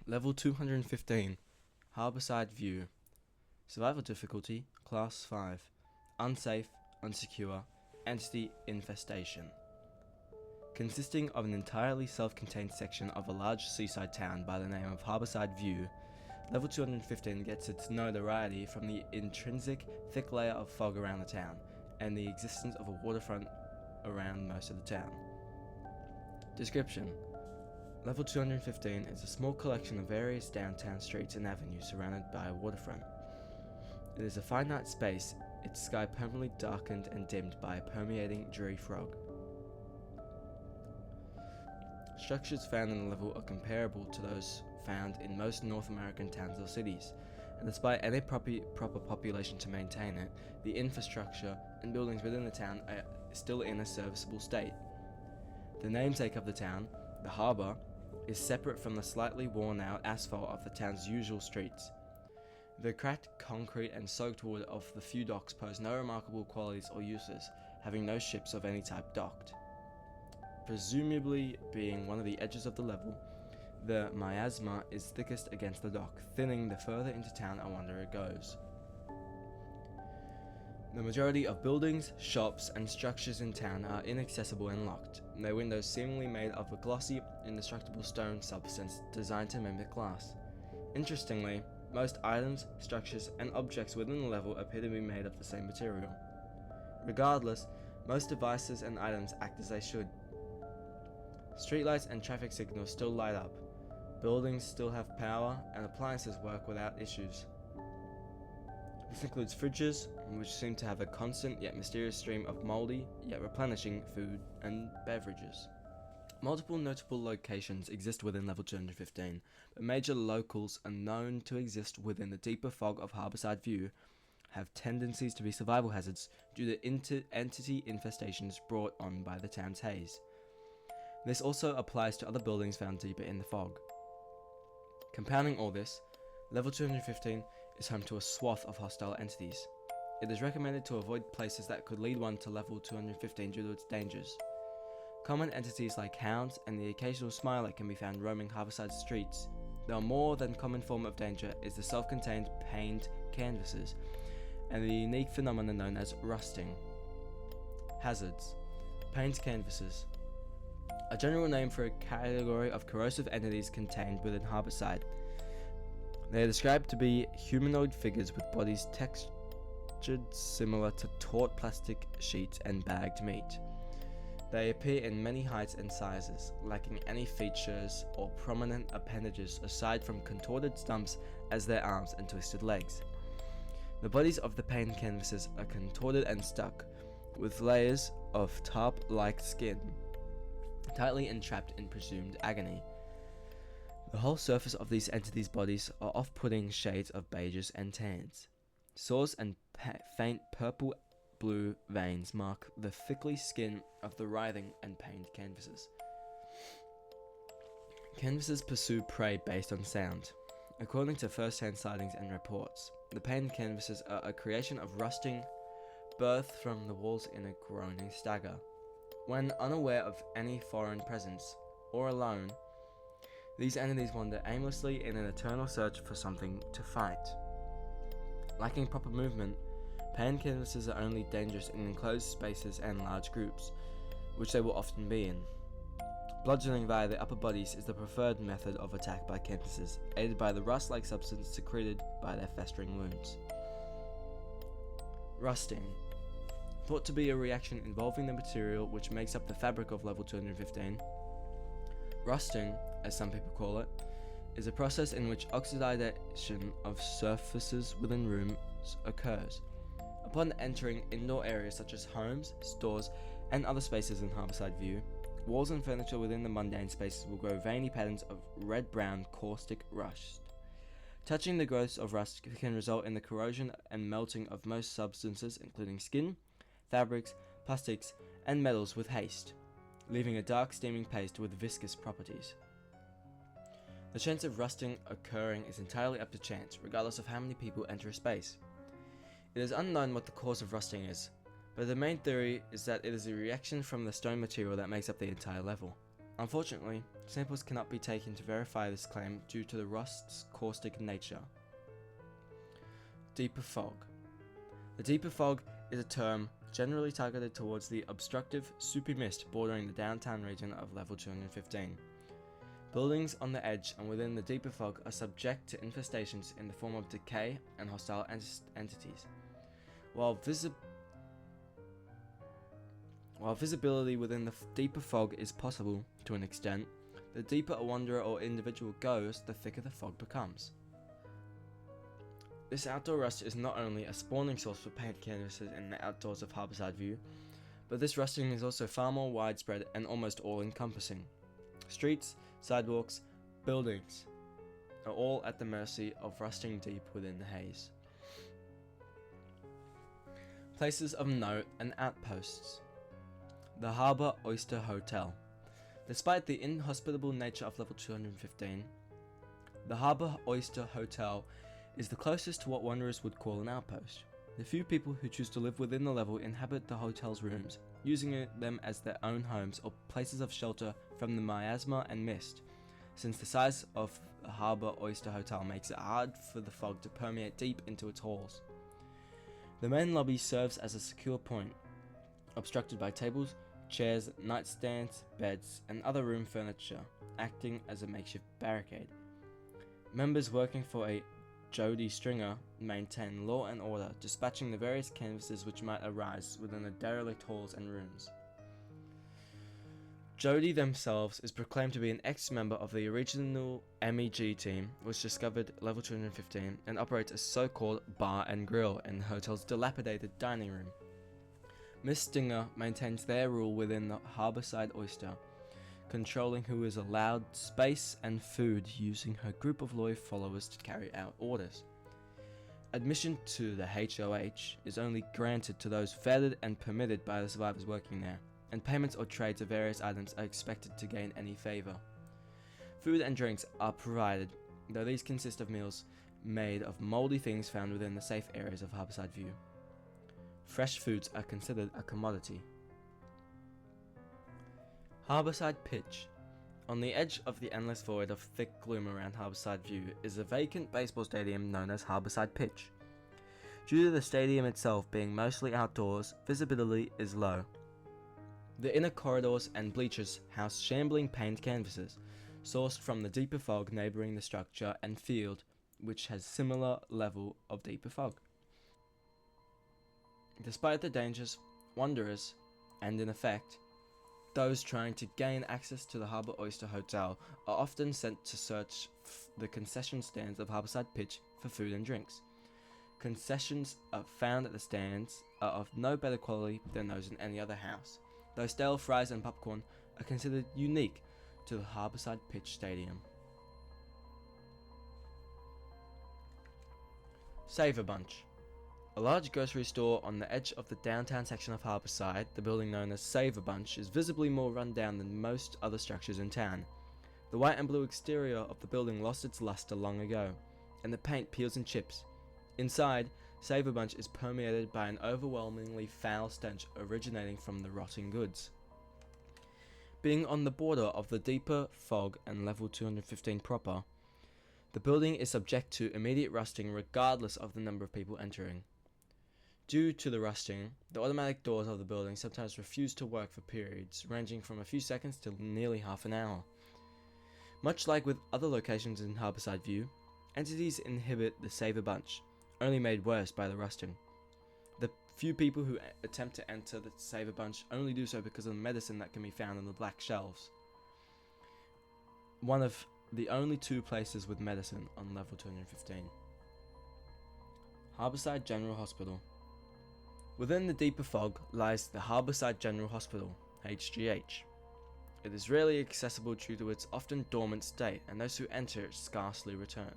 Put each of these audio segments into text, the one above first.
Level 215, Harborside View. Survival difficulty, Class 5. Unsafe, unsecure, entity infestation. Consisting of an entirely self-contained section of a large seaside town by the name of Harborside View, Level 215 gets its notoriety from the intrinsic thick layer of fog around the town, and the existence of a waterfront around most of the town. Description: Level 215 is a small collection of various downtown streets and avenues surrounded by a waterfront. It is a finite space, its sky permanently darkened and dimmed by a permeating dreary fog. Structures found in the level are comparable to those found in most North American towns or cities, and despite any proper population to maintain it, the infrastructure and buildings within the town are still in a serviceable state. The namesake of the town, the harbour, is separate from the slightly worn-out asphalt of the town's usual streets. The cracked concrete and soaked wood of the few docks pose no remarkable qualities or uses, having no ships of any type docked. Presumably being one of the edges of the level, the miasma is thickest against the dock, thinning the further into town a wanderer goes. The majority of buildings, shops, and structures in town are inaccessible and locked, their windows seemingly made of a glossy, indestructible stone substance designed to mimic glass. Interestingly, most items, structures, and objects within the level appear to be made of the same material. Regardless, most devices and items act as they should. Streetlights and traffic signals still light up, buildings still have power, and appliances work without issues. This includes fridges, which seem to have a constant yet mysterious stream of mouldy yet replenishing food and beverages. Multiple notable locations exist within Level 215, but major locals are known to exist within the deeper fog of Harborside View, have tendencies to be survival hazards due to entity infestations brought on by the town's haze. This also applies to other buildings found deeper in the fog. Compounding all this, Level 215 is home to a swath of hostile entities. It is recommended to avoid places that could lead one to Level 215 due to its dangers. Common entities like hounds and the occasional smiler can be found roaming Harborside streets, though a more than common form of danger is the self-contained pained canvases and the unique phenomenon known as rusting. Hazards: pained canvases, a general name for a category of corrosive entities contained within Harborside. They are described to be humanoid figures with bodies textured similar to taut plastic sheets and bagged meat. They appear in many heights and sizes, lacking any features or prominent appendages aside from contorted stumps as their arms and twisted legs. The bodies of the pained canvases are contorted and stuck, with layers of tarp-like skin, tightly entrapped in presumed agony. The whole surface of these entities' bodies are off-putting shades of beiges and tans. Sores and faint purple-blue veins mark the thickly skin of the writhing and pained canvases. Canvases pursue prey based on sound. According to first-hand sightings and reports, the pained canvases are a creation of rusting, birthed from the walls in a groaning stagger. When unaware of any foreign presence, or alone, these entities wander aimlessly in an eternal search for something to fight. Lacking proper movement, pained canvases are only dangerous in enclosed spaces and large groups, which they will often be in. Bludgeoning via the upper bodies is the preferred method of attack by canvases, aided by the rust-like substance secreted by their festering wounds. Rusting. Thought to be a reaction involving the material which makes up the fabric of Level 215. Rusting, as some people call it, is a process in which oxidation of surfaces within rooms occurs. Upon entering indoor areas such as homes, stores, and other spaces in Harborside View, walls and furniture within the mundane spaces will grow veiny patterns of red-brown caustic rust. Touching the growths of rust can result in the corrosion and melting of most substances, including skin, fabrics, plastics, and metals with haste, leaving a dark steaming paste with viscous properties. The chance of rusting occurring is entirely up to chance, regardless of how many people enter a space. It is unknown what the cause of rusting is, but the main theory is that it is a reaction from the stone material that makes up the entire level. Unfortunately, samples cannot be taken to verify this claim due to the rust's caustic nature. Deeper fog. The deeper fog is a term generally targeted towards the obstructive, soupy mist bordering the downtown region of level 215. Buildings on the edge and within the deeper fog are subject to infestations in the form of decay and hostile entities. While visibility within the deeper fog is possible to an extent, the deeper a wanderer or individual goes, the thicker the fog becomes. This outdoor rust is not only a spawning source for paint canvases in the outdoors of Harborside View, but this rusting is also far more widespread and almost all-encompassing. Streets, sidewalks, buildings are all at the mercy of rusting deep within the haze. Places of note and outposts. The Harbour Oyster Hotel. Despite the inhospitable nature of level 215, the Harbour Oyster Hotel is the closest to what wanderers would call an outpost. The few people who choose to live within the level inhabit the hotel's rooms, using them as their own homes or places of shelter from the miasma and mist, since the size of the Harbour Oyster Hotel makes it hard for the fog to permeate deep into its halls. The main lobby serves as a secure point, obstructed by tables, chairs, nightstands, beds, and other room furniture, acting as a makeshift barricade. Members working for a Jody Stringer maintain law and order, dispatching the various canvases which might arise within the derelict halls and rooms. Jody themselves is proclaimed to be an ex-member of the original MEG team, which discovered level 215 and operates a so-called bar and grill in the hotel's dilapidated dining room. Miss Stinger maintains their rule within the Harborside Oyster, controlling who is allowed space and food, using her group of loyal followers to carry out orders. Admission to the HOH is only granted to those vetted and permitted by the survivors working there, and payments or trades of various items are expected to gain any favour. Food and drinks are provided, though these consist of meals made of mouldy things found within the safe areas of Harborside View. Fresh foods are considered a commodity. Harborside Pitch. On the edge of the endless void of thick gloom around Harborside View is a vacant baseball stadium known as Harborside Pitch. Due to the stadium itself being mostly outdoors, visibility is low. The inner corridors and bleachers house shambling paint canvases, sourced from the deeper fog neighbouring the structure and field, which has similar level of deeper fog. Despite the dangers, wanderers, and in effect, those trying to gain access to the Harbour Oyster Hotel are often sent to search the concession stands of Harborside Pitch for food and drinks. Concessions found at the stands are of no better quality than those in any other house, though stale fries and popcorn are considered unique to the Harborside Pitch Stadium. Save a Bunch. A large grocery store on the edge of the downtown section of Harborside, the building known as Save a Bunch, is visibly more run down than most other structures in town. The white and blue exterior of the building lost its luster long ago, and the paint peels and chips. Inside, Save a Bunch is permeated by an overwhelmingly foul stench originating from the rotting goods. Being on the border of the deeper fog and level 215 proper, the building is subject to immediate rusting regardless of the number of people entering. Due to the rusting, the automatic doors of the building sometimes refuse to work for periods ranging from a few seconds to nearly half an hour. Much like with other locations in Harborside View, entities inhibit the Save a Bunch, only made worse by the rusting. The few people who attempt to enter the Save a Bunch only do so because of the medicine that can be found on the black shelves. One of the only two places with medicine on level 215. Harborside General Hospital. Within the deeper fog lies the Harborside General Hospital, HGH. It is rarely accessible due to its often dormant state, and those who enter it scarcely return.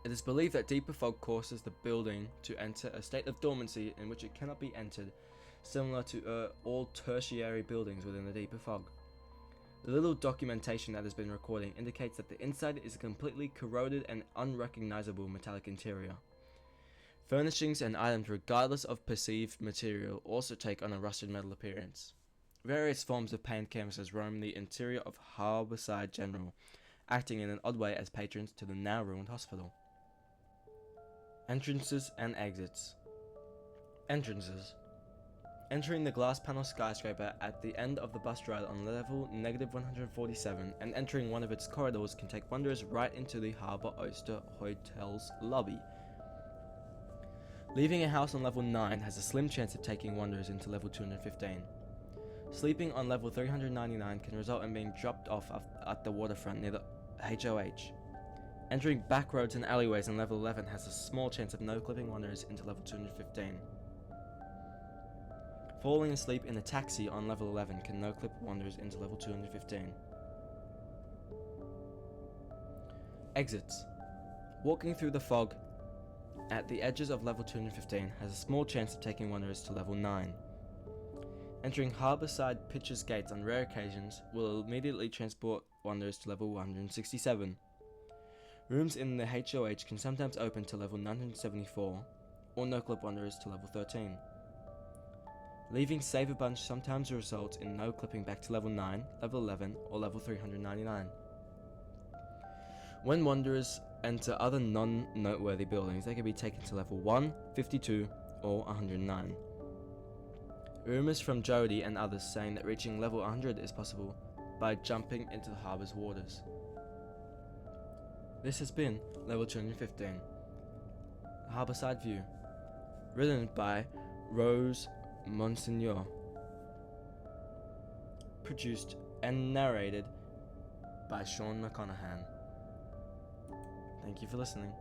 It is believed that deeper fog causes the building to enter a state of dormancy in which it cannot be entered, similar to all tertiary buildings within the deeper fog. The little documentation that has been recorded indicates that the inside is a completely corroded and unrecognizable metallic interior. Furnishings and items regardless of perceived material also take on a rusted metal appearance. Various forms of painted canvases roam the interior of Harborside General, acting in an odd way as patrons to the now ruined hospital. Entrances and exits. Entrances. Entering the glass panel skyscraper at the end of the bus ride on level -147 and entering one of its corridors can take wanderers right into the Harbour Oyster Hotel's lobby. Leaving a house on level 9 has a slim chance of taking wanderers into level 215. Sleeping on level 399 can result in being dropped off at the waterfront near the HOH. Entering back roads and alleyways on level 11 has a small chance of no-clipping wanderers into level 215. Falling asleep in a taxi on level 11 can no-clip wanderers into level 215. Exits. Walking through the fog at the edges of level 215 has a small chance of taking wanderers to level 9. Entering Harborside Pitcher's Gates on rare occasions will immediately transport wanderers to level 167. Rooms in the HOH can sometimes open to level 974, or no-clip wanderers to level 13. Leaving Save a Bunch sometimes results in no-clipping back to level 9, level 11, or level 399. When wanderers enter other non-noteworthy buildings, they can be taken to level 1, 52, or 109. Rumours from Jody and others saying that reaching level 100 is possible by jumping into the harbour's waters. This has been level 215, Harborside View, written by Rose Monsignor, produced and narrated by Sean McConaughey. Thank you for listening.